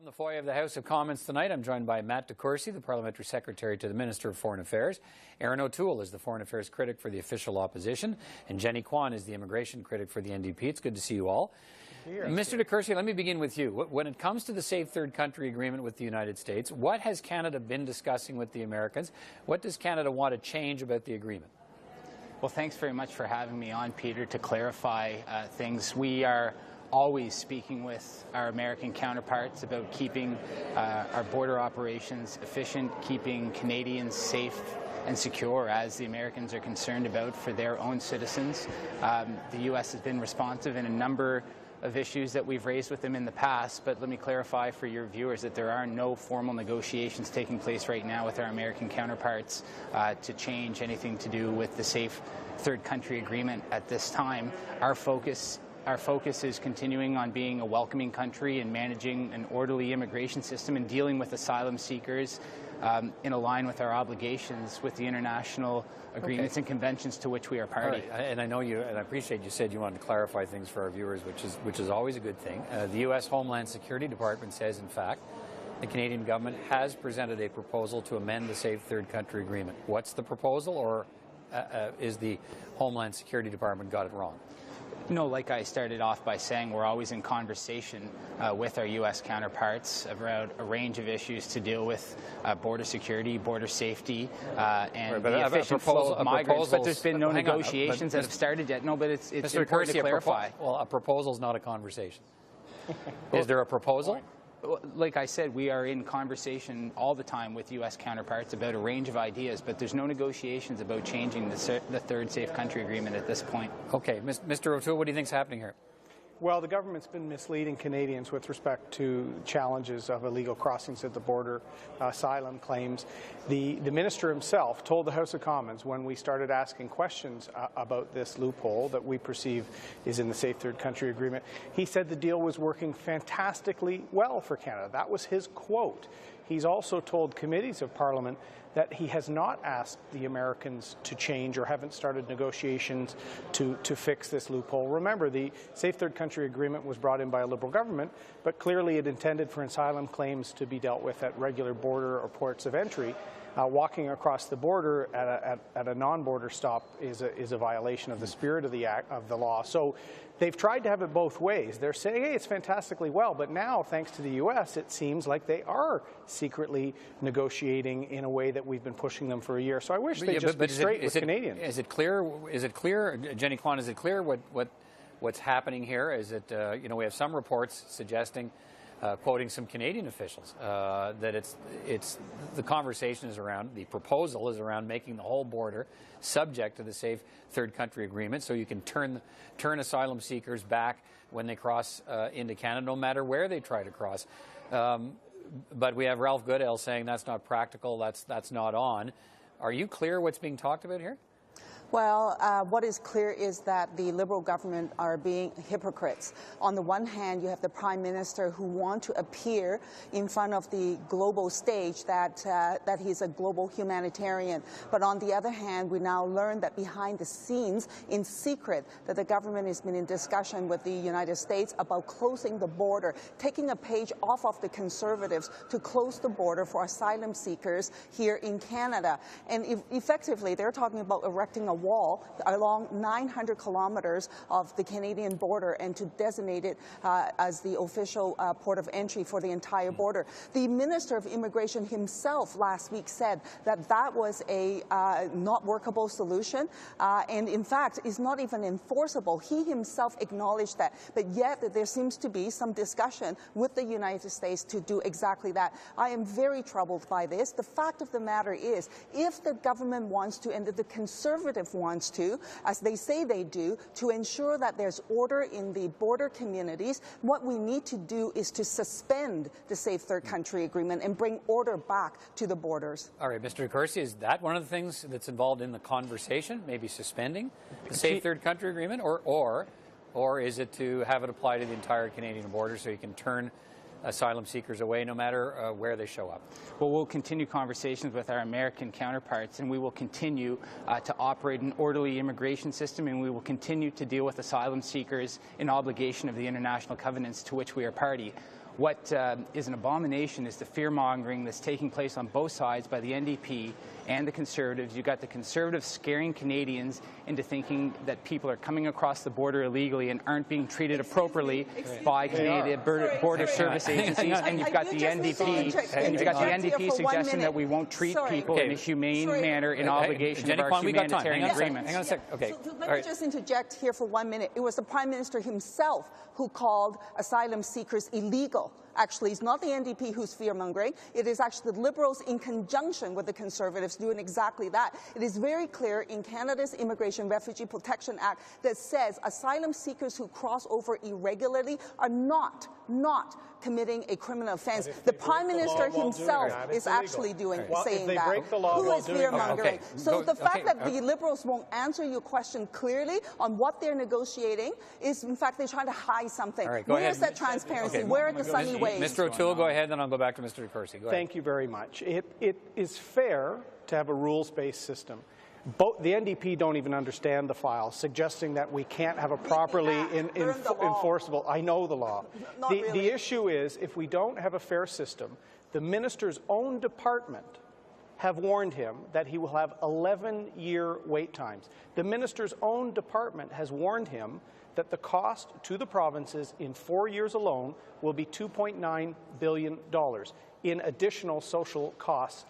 the foyer of the House of Commons tonight, I'm joined by Matt DeCourcy, the Parliamentary Secretary to the Minister of Foreign Affairs. Aaron O'Toole is the Foreign Affairs critic for the official opposition. And Jenny Kwan is the immigration critic for the NDP. It's good to see you all. Mr. DeCourcy, let me begin with you. When it comes to the Safe Third Country Agreement with the United States, what has Canada been discussing with the Americans? What does Canada want to change about the agreement? Well, thanks very much for having me on, Peter, to clarify things. We are always speaking with our American counterparts about keeping our border operations efficient, keeping Canadians safe and secure, as the Americans are concerned about for their own citizens. The U.S. has been responsive in a number of issues that we've raised with them in the past, but let me clarify for your viewers that there are no formal negotiations taking place right now with our American counterparts to change anything to do with the Safe Third Country Agreement at this time. Our focus is continuing on being a welcoming country and managing an orderly immigration system and dealing with asylum seekers in line with our obligations with the international agreements and conventions to which we are party. Right. And I know you, and I appreciate you said you wanted to clarify things for our viewers, which is always a good thing. The U.S. Homeland Security Department says, in fact, the Canadian government has presented a proposal to amend the Safe Third Country Agreement. What's the proposal, or is the Homeland Security Department got it wrong? No, like I started off by saying, we're always in conversation with our U.S. counterparts about a range of issues to deal with border security, border safety, and the efficient flow of migrants. But there's been no negotiations that have started yet. No, but it's important to clarify. Well, a proposal is not a conversation. Is there a proposal? Like I said, we are in conversation all the time with U.S. counterparts about a range of ideas, but there's no negotiations about changing the Third Safe Country Agreement at this point. Okay. Mr. O'Toole, what do you think is happening here? Well, the government's been misleading Canadians with respect to challenges of illegal crossings at the border, asylum claims. The minister himself told the House of Commons when we started asking questions about this loophole that we perceive is in the Safe Third Country Agreement, he said the deal was working fantastically well for Canada. That was his quote. He's also told committees of Parliament that he has not asked the Americans to change or haven't started negotiations to fix this loophole. Remember, the Safe Third Country Agreement was brought in by a Liberal government, but clearly it intended for asylum claims to be dealt with at regular border or ports of entry. Walking across the border at a non-border stop is a violation of the spirit of the law. So they've tried to have it both ways. They're saying, hey, it's fantastically well, but now, thanks to the U.S., it seems like they are secretly negotiating in a way that we've been pushing them for a year. So I wish they'd just be straight with Canadians. Is it clear, Jenny Kwan, is it clear what's happening here? Is it, we have some reports suggesting, quoting some Canadian officials, that the conversation is around, the proposal is around making the whole border subject to the Safe Third Country Agreement, so you can turn asylum seekers back when they cross into Canada, no matter where they try to cross. But we have Ralph Goodale saying that's not practical, that's not on. Are you clear what's being talked about here? Well, what is clear is that the Liberal government are being hypocrites. On the one hand, you have the Prime Minister who want to appear in front of the global stage that he's a global humanitarian. But on the other hand, we now learn that behind the scenes, in secret, that the government has been in discussion with the United States about closing the border, taking a page off of the Conservatives to close the border for asylum seekers here in Canada. And effectively, they're talking about erecting a wall along 900 kilometers of the Canadian border and to designate it as the official port of entry for the entire border. The Minister of Immigration himself last week said that that was a not workable solution and in fact is not even enforceable. He himself acknowledged that, but yet there seems to be some discussion with the United States to do exactly that. I am very troubled by this. The fact of the matter is, if the government wants to, and the Conservative wants to, as they say they do, to ensure that there's order in the border communities, what we need to do is to suspend the Safe Third Country Agreement and bring order back to the borders. All right, Mr. DeCourcy, is that one of the things that's involved in the conversation, maybe suspending the Safe Third Country Agreement, or is it to have it apply to the entire Canadian border so you can turn asylum seekers away no matter where they show up? Well, we'll continue conversations with our American counterparts, and we will continue to operate an orderly immigration system, and we will continue to deal with asylum seekers in obligation of the international covenants to which we are party. What is an abomination is the fear-mongering that's taking place on both sides by the NDP and the Conservatives. You've got the Conservatives scaring Canadians into thinking that people are coming across the border illegally and aren't being treated appropriately by Canadian border service agencies, and you've got the NDP suggesting that we won't treat people in a humane manner in obligation of our humanitarian agreements. Hang on a sec. Okay. So let me just interject here for 1 minute. It was the Prime Minister himself who called asylum seekers illegal. Actually, it's not the NDP who's fear-mongering. It is actually the Liberals in conjunction with the Conservatives doing exactly that. It is very clear in Canada's Immigration Refugee Protection Act that says asylum seekers who cross over irregularly are not committing a criminal offense. The Prime Minister himself is actually saying that. Who is fear-mongering? So the fact that the Liberals won't answer your question clearly on what they're negotiating is, in fact, they're trying to hide something. Where is that transparency? Where are the sunny ways? Mr. O'Toole, go ahead, then I'll go back to Mr. DeCourcy. Go ahead. Thank you very much. It is fair to have a rules-based system. The NDP don't even understand the file, suggesting that we can't have a properly enforceable. I know the law. The issue is, if we don't have a fair system, the minister's own department have warned him that he will have 11-year wait times. The minister's own department has warned him that the cost to the provinces in 4 years alone will be $2.9 billion in additional social costs.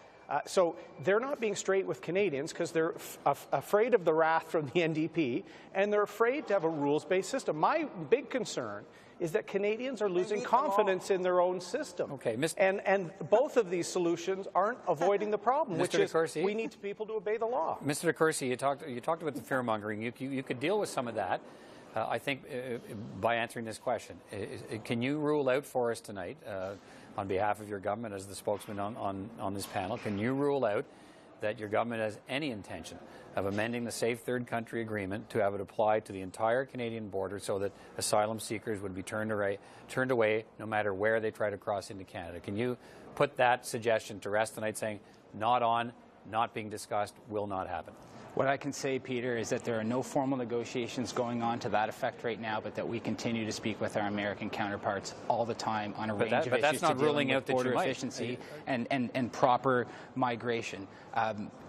So they're not being straight with Canadians because they're afraid of the wrath from the NDP, and they're afraid to have a rules-based system. My big concern is that Canadians are losing confidence in their own system. Okay, and both of these solutions aren't avoiding the problem, which is we need people to obey the law. Mr. DeCourcy, you talked about the fear-mongering. You could deal with some of that, I think, by answering this question. Can you rule out for us tonight, on behalf of your government as the spokesman on this panel, can you rule out that your government has any intention of amending the Safe Third Country Agreement to have it apply to the entire Canadian border so that asylum seekers would be turned away no matter where they try to cross into Canada? Can you put that suggestion to rest tonight, saying not on, not being discussed, will not happen? What I can say, Peter, is that there are no formal negotiations going on to that effect right now, but that we continue to speak with our American counterparts all the time on a range of issues that's not to ruling dealing out with border that you efficiency and proper migration.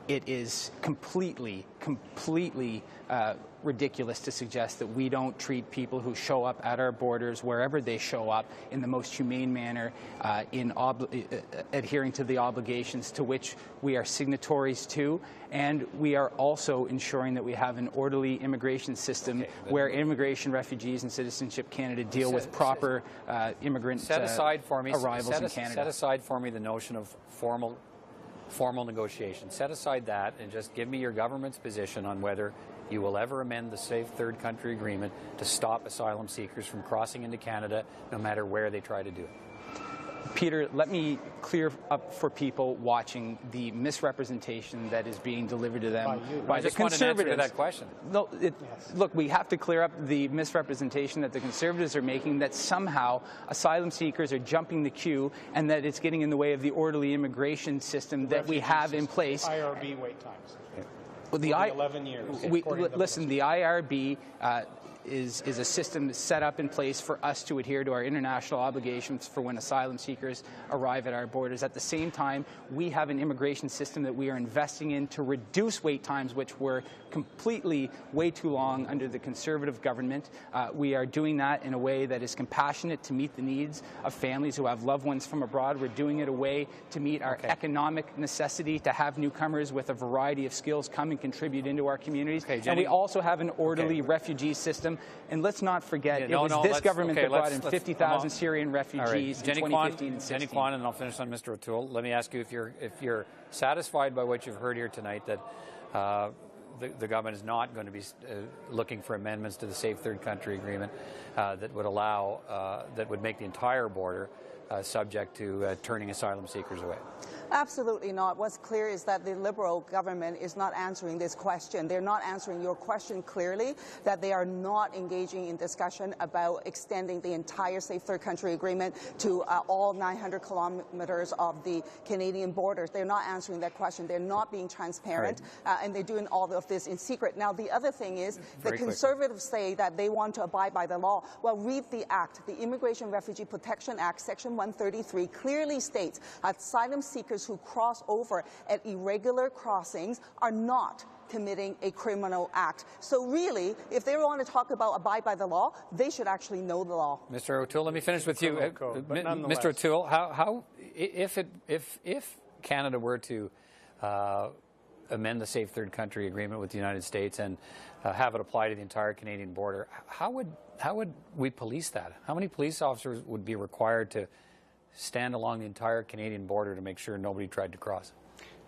It is completely ridiculous to suggest that we don't treat people who show up at our borders, wherever they show up, in the most humane manner, adhering to the obligations to which we are signatories to, and we are also ensuring that we have an orderly immigration system where Immigration, Refugees and Citizenship Canada deal with proper immigrant arrivals in Canada. Set aside for me the notion of formal negotiation. Set aside that and just give me your government's position on whether you will ever amend the Safe Third Country Agreement to stop asylum seekers from crossing into Canada, no matter where they try to do it. Peter, let me clear up for people watching the misrepresentation that is being delivered to them by the Conservatives. I just want an answer to that question. No, look, we have to clear up the misrepresentation that the Conservatives are making, that somehow asylum seekers are jumping the queue and that it's getting in the way of the orderly immigration system that we have in place. IRB wait times. Well, the 11 years. Listen, the IRB is a system set up in place for us to adhere to our international obligations for when asylum seekers arrive at our borders. At the same time, we have an immigration system that we are investing in to reduce wait times, which were completely way too long under the Conservative government. We are doing that in a way that is compassionate to meet the needs of families who have loved ones from abroad. We're doing it a way to meet our economic necessity to have newcomers with a variety of skills come and contribute into our communities. And we also have an orderly refugee system. And let's not forget, it was this government that brought in 50,000 Syrian refugees in 2015 and 16. Jenny Kwan, and I'll finish on Mr. O'Toole. Let me ask you if you're satisfied by what you've heard here tonight, that the government is not going to be looking for amendments to the Safe Third Country Agreement that would allow, that would make the entire border subject to turning asylum seekers away. Absolutely not. What's clear is that the Liberal government is not answering this question. They're not answering your question clearly, that they are not engaging in discussion about extending the entire Safe Third Country Agreement to all 900 kilometers of the Canadian borders. They're not answering that question. They're not being transparent, and they're doing all of this in secret. Now, the other thing is the Conservatives say that they want to abide by the law. Well, read the Act. The Immigration Refugee Protection Act, Section 133, clearly states asylum seekers who cross over at irregular crossings are not committing a criminal act. So really, if they want to talk about abide by the law, they should actually know the law. Mr. O'Toole, let me finish with you. Mr. O'Toole, how if Canada were to amend the Safe Third Country Agreement with the United States and have it apply to the entire Canadian border, how would we police that? How many police officers would be required to stand along the entire Canadian border to make sure nobody tried to cross?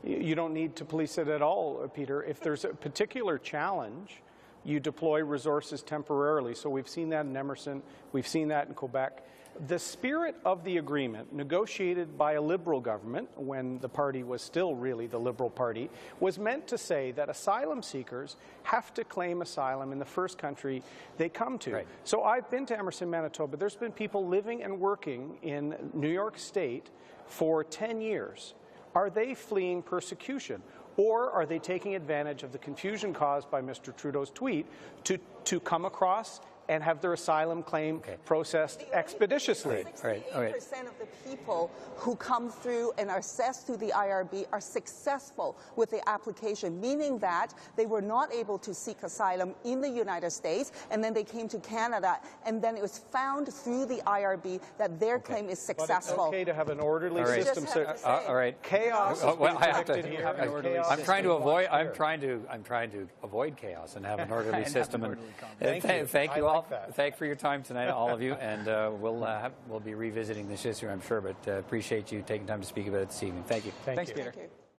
You don't need to police it at all, Peter. If there's a particular challenge, you deploy resources temporarily. So we've seen that in Emerson, we've seen that in Quebec. The spirit of the agreement, negotiated by a Liberal government when the party was still really the Liberal Party, was meant to say that asylum seekers have to claim asylum in the first country they come to. Right. So I've been to Emerson, Manitoba. There's been people living and working in New York State for 10 years. Are they fleeing persecution? Or are they taking advantage of the confusion caused by Mr. Trudeau's tweet to come across and have their asylum claim processed expeditiously? 68% of the people who come through and are assessed through the IRB are successful with the application, meaning that they were not able to seek asylum in the United States, and then they came to Canada, and then it was found through the IRB that their claim is successful. But it's okay to have an orderly system. All right. Chaos. I'm trying to avoid chaos and have an orderly system. And thank you all. Thank you for your time tonight, all of you, and we'll be revisiting this issue, I'm sure, but appreciate you taking time to speak about it this evening. Thank you. Thanks, Peter. Thank you.